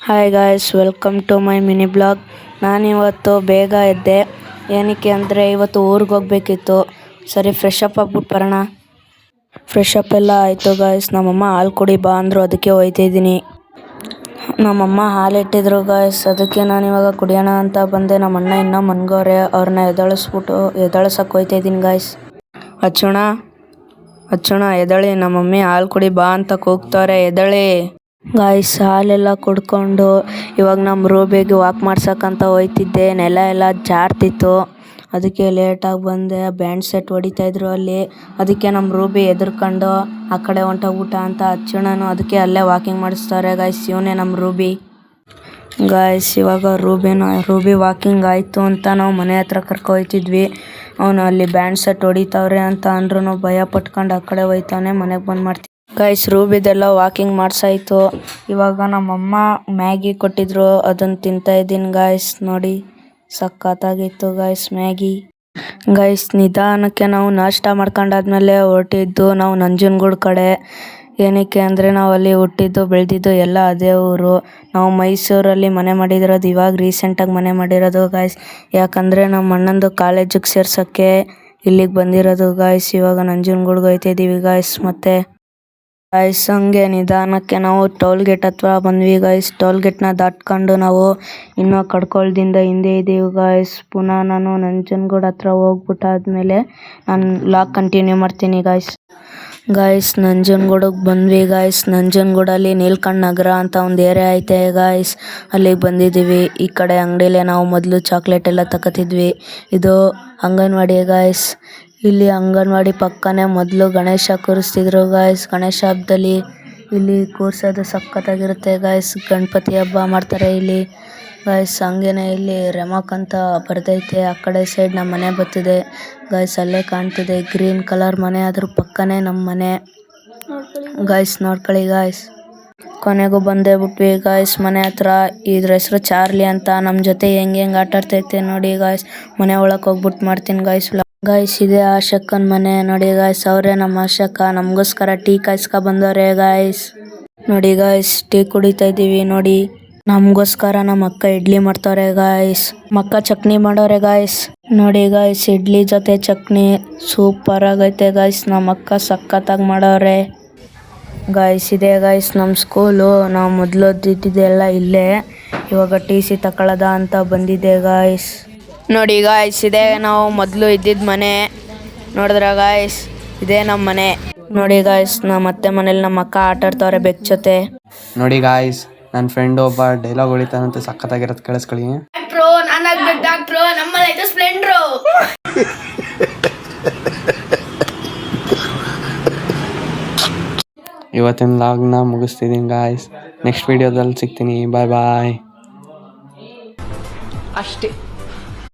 Hi guys, welcome to my mini blog. ನಾನಿವತ್ತು ಬೇಗ ಎದ್ದೆ. ಏನಕ್ಕೆ ಅಂದರೆ ಇವತ್ತು ಊರಿಗೆ ಹೋಗ್ಬೇಕಿತ್ತು. ಸರಿ ಫ್ರೆಶ್ ಅಪ್ ಆಗ್ಬಿಟ್ಟು ಬರೋಣ. ಫ್ರೆಶ್ ಅಪ್ ಎಲ್ಲ ಆಯಿತು ಗಾಯ್ಸ್. ನಮ್ಮಮ್ಮ ಹಾಲು ಕುಡಿ ಬಾ ಅಂದರು, ಅದಕ್ಕೆ ಹೋಯ್ತಿದ್ದೀನಿ. ನಮ್ಮಮ್ಮ ಹಾಲು ಇಟ್ಟಿದ್ರು ಗಾಯ್ಸ್, ಅದಕ್ಕೆ ನಾನಿವಾಗ ಕುಡಿಯೋಣ ಅಂತ ಬಂದೆ. ನಮ್ಮ ಅಣ್ಣ ಇನ್ನೂ ಮನ್ಗೋರೆ, ಅವ್ರನ್ನ ಎದಳಿಸಕ್ಕೆ ಹೋಯ್ತಾಯಿದ್ದೀನಿ ಗಾಯ್ಸ್. ಅಚ್ಚೋಣ ಎದಳಿ, ನಮ್ಮ ಮಮ್ಮಿ ಹಾಲು ಕುಡಿ ಬಾ ಅಂತ ಕೂಗ್ತವ್ರೆ, ಎದಳಿ ಗಾಯ್ಸ್. ಹಾಲೆಲ್ಲ ಕುಡ್ಕೊಂಡು ಇವಾಗ ನಮ್ಮ ರೂಬಿಗೆ ವಾಕ್ ಮಾಡ್ಸೋಕ್ಕಂತ ಹೋಯ್ತಿದ್ದೆ. ನೆಲ ಎಲ್ಲ ಜಾರ್ತಿತ್ತು, ಅದಕ್ಕೆ ಲೇಟಾಗಿ ಬಂದೆ. ಬ್ಯಾಂಡ್ ಸೆಟ್ ಹೊಡಿತಾಯಿದ್ರು ಅಲ್ಲಿ, ಅದಕ್ಕೆ ನಮ್ಮ ರೂಬಿ ಎದುರ್ಕೊಂಡು ಆ ಕಡೆ ಹೊಂಟೋಗ್ಬಿಟ್ಟ ಅಂತ ಅಚ್ಚಣನು ಅದಕ್ಕೆ ಅಲ್ಲೇ ವಾಕಿಂಗ್ ಮಾಡಿಸ್ತಾರೆ ಗಾಯ್ಸ್. ಇವನೇ ನಮ್ಮ ರೂಬಿ ಗಾಯ್ಸ್. ಇವಾಗ ರೂಬಿ ವಾಕಿಂಗ್ ಆಯಿತು ಅಂತ ನಾವು ಮನೆ ಹತ್ರ ಹೋಯ್ತಿದ್ವಿ. ಅವನು ಅಲ್ಲಿ ಬ್ಯಾಂಡ್ ಸೆಟ್ ಹೊಡಿತಾವ್ರೆ ಅಂತ ಅಂದ್ರೂ ಭಯ ಪಟ್ಕೊಂಡು ಆ ಕಡೆ ಹೋಯ್ತಾನೆ. ಮನೆಗೆ ಬಂದು ಮಾಡ್ತೀವಿ ಗಾಯ್ಸ್. ರೂಬಿದೆಲ್ಲ ವಾಕಿಂಗ್ ಮಾಡಿಸಾಯ್ತು. ಇವಾಗ ನಮ್ಮಮ್ಮ ಮ್ಯಾಗಿ ಕೊಟ್ಟಿದ್ರು, ಅದನ್ನು ತಿಂತಾಯಿದ್ದೀನಿ ಗಾಯ್ಸ್. ನೋಡಿ ಸಖತ್ತಾಗಿತ್ತು ಗಾಯ್ಸ್ ಮ್ಯಾಗಿ. ಗಾಯ್ಸ್ ನಿಧಾನಕ್ಕೆ ನಾವು ನಾಷ್ಟ ಮಾಡ್ಕೊಂಡಾದ್ಮೇಲೆ ಹೊರಟಿದ್ದು ನಾವು ನಂಜನಗೂಡು ಕಡೆ. ಏನಕ್ಕೆ ಅಂದರೆ ನಾವು ಅಲ್ಲಿ ಹುಟ್ಟಿದ್ದು ಬೆಳೆದಿದ್ದು ಎಲ್ಲ ಅದೇ ಊರು. ನಾವು ಮೈಸೂರಲ್ಲಿ ಮನೆ ಮಾಡಿರೋದು, ಇವಾಗ ರೀಸೆಂಟಾಗಿ ಮನೆ ಮಾಡಿರೋದು ಗಾಯ್ಸ್. ಯಾಕಂದರೆ ನಮ್ಮ ಅಣ್ಣಂದು ಕಾಲೇಜಿಗೆ ಸೇರ್ಸೋಕ್ಕೆ ಇಲ್ಲಿಗೆ ಬಂದಿರೋದು ಗಾಯ್ಸ್. ಇವಾಗ ನಂಜನಗೂಡ್ಗೆ ಹೋಗ್ತಿದ್ದೀವಿ ಗಾಯ್ಸ್. ಮತ್ತು ಗಾಯ್ಸ್ ಹಂಗೆ ನಿಧಾನಕ್ಕೆ ನಾವು ಟೋಲ್ ಗೇಟ್ ಹತ್ರ ಬಂದ್ವಿ ಗಾಯ್ಸ್. ಟೋಲ್ ಗೇಟ್ನ ದಾಟ್ಕೊಂಡು ನಾವು ಇನ್ನೂ ಕಡ್ಕೊಳ್ದಿಂದ ಹಿಂದೆ ಇದ್ದೀವಿ ಗಾಯ್ಸ್. ಪುನಃ ನಾನು ನಂಜನಗೂಡು ಹತ್ರ ಹೋಗ್ಬಿಟ್ಟಾದ್ಮೇಲೆ ನಾನು ಲಾಗ್ ಕಂಟಿನ್ಯೂ ಮಾಡ್ತೀನಿ ಗಾಯ್ಸ್. ನಂಜನಗೂಡಿಗೆ ಬಂದ್ವಿ ಗಾಯ್ಸ್. ನಂಜನಗೂಡಲ್ಲಿ ನೀಲ್ಕಂಠ ನಗರ ಅಂತ ಒಂದು ಏರಿಯಾ ಐತೆ ಗಾಯ್ಸ್, ಅಲ್ಲಿಗೆ ಬಂದಿದ್ದೀವಿ. ಈ ಕಡೆ ಅಂಗಡಿಲೇ ನಾವು ಮೊದಲು ಚಾಕ್ಲೇಟ್ ಎಲ್ಲ ತಗೋತಿದ್ವಿ. ಇದು ಅಂಗನವಾಡಿ ಗಾಯ್ಸ್. ಇಲ್ಲಿ ಅಂಗನವಾಡಿ ಪಕ್ಕನೇ ಮೊದಲು ಗಣೇಶ ಕೂರಿಸ್ತಿದ್ರು ಗಾಯ್ಸ್. ಗಣೇಶ ಹಬ್ಬದಲ್ಲಿ ಇಲ್ಲಿ ಕೂರಿಸೋದು ಸಖತ್ತಾಗಿರುತ್ತೆ ಗಾಯ್ಸ್. ಗಣಪತಿ ಹಬ್ಬ ಮಾಡ್ತಾರೆ ಇಲ್ಲಿ ಗಾಯ್ಸ್. ಹಂಗೇನೆ ಇಲ್ಲಿ ರೆಮಾಕ್ ಅಂತ ಬರ್ತೈತೆ. ಆ ಕಡೆ ಸೈಡ್ ನಮ್ಮ ಮನೆ ಬರ್ತಿದೆ ಗಾಯ್ಸ್, ಅಲ್ಲೇ ಕಾಣ್ತಿದೆ ಗ್ರೀನ್ ಕಲರ್ ಮನೆ, ಅದ್ರ ಪಕ್ಕನೇ ನಮ್ಮ ಮನೆ ಗಾಯ್ಸ್. ನೋಡ್ಕೊಳ್ಳಿ ಗಾಯ್ಸ್. ಕೊನೆಗೂ ಬಂದೇ ಬಿಟ್ವಿ ಗಾಯ್ಸ್ ಮನೆ ಹತ್ರ. ಇದ್ರ ಹೆಸರು ಚಾರ್ಲಿ ಅಂತ. ನಮ್ಮ ಜೊತೆ ಹೆಂಗೆ ಆಟಾಡ್ತೈತೆ ನೋಡಿ ಗಾಯ್ಸ್. ಮನೆ ಒಳಗೆ ಹೋಗ್ಬಿಟ್ಟು ಮಾಡ್ತೀನಿ ಗಾಯ್ಸ್. ಇದೇ ಆಶಕ್ಕನ ಮನೆ ನೋಡಿ ಗಾಯ್ಸ್. ಅವರೇ ನಮ್ಮ ಆಶಕ್ಕ. ನಮಗೋಸ್ಕರ ಟೀ ಕಾಯಿಸ್ಕೊ ಬಂದವ್ರೆ ಗಾಯ್ಸ್. ನೋಡಿ ಗಾಯ್ಸ್, ಟೀ ಕುಡಿತಾ ಇದ್ದೀವಿ ನೋಡಿ. ನಮಗೋಸ್ಕರ ನಮ್ಮ ಅಕ್ಕ ಇಡ್ಲಿ ಮಾಡ್ತವ್ರೆ ಗಾಯ್ಸ್. ಮಕ್ಕ ಚಟ್ನಿ ಮಾಡೋರೆ ಗಾಯ್ಸ್. ನೋಡಿ ಗಾಯ್ಸ್, ಇಡ್ಲಿ ಜೊತೆ ಚಟ್ನಿ ಸೂಪರ್ ಆಗೈತೆ ಗಾಯ್ಸ್. ನಮ್ಮ ಅಕ್ಕ ಸಖತ್ತಾಗಿ ಮಾಡವ್ರೆ ಗಾಯ್ಸ್. ಇದೆ ಗಾಯ್ಸ್ ನಮ್ಮ ಸ್ಕೂಲು. ನಾವು ಮೊದಲು ಓದಿದ್ದೆಲ್ಲ ಇಲ್ಲೇ. ಇವಾಗ TC ತಗೊಳ್ಳೋದ ಅಂತ ಬಂದಿದ್ದೆ ಗಾಯ್ಸ್. ನೋಡಿ ಗಾಯ್ಸ್, ಇದೆ ನಾವು ಮೊದಲು ಇದ್ದಿದ್ದ ಮನೆ. ನೋಡಿದ್ರ ಗಾಯ್ಸ್, ಇದೇ ನಮ್ಮ ಮನೆ. ನೋಡಿ ಗಾಯ್ಸ್, ನಮ್ಮ ಅತ್ತೆ ಮನೇಲಿ ನಮ್ಮ ಅಕ್ಕ ಆಟಾಡ್ತವ್ರೆ ಬೆಕ್ ಜೊತೆ. ನೋಡಿ ಗಾಯ್ಸ್, ನನ್ನ ಫ್ರೆಂಡ್ ಒಬ್ಬ ಡೈಲಾಗ್ ಹೊಡಿತಾನಂತೆ, ಸಖತ್ತಾಗಿರೋದು ಕೇಳಿಸ್ಕೊಳ್ಳಿ. ಇವತ್ತಿನ ಲಾಗ್ನ ಮುಗಿಸ್ತಿದ್ದೀನಿ ಗಾಯ್ಸ್. ನೆಕ್ಸ್ಟ್ ವಿಡಿಯೋದಲ್ಲಿ ಸಿಗ್ತೀನಿ. ಬಾಯ್ ಬಾಯ್. ಅಷ್ಟೇ.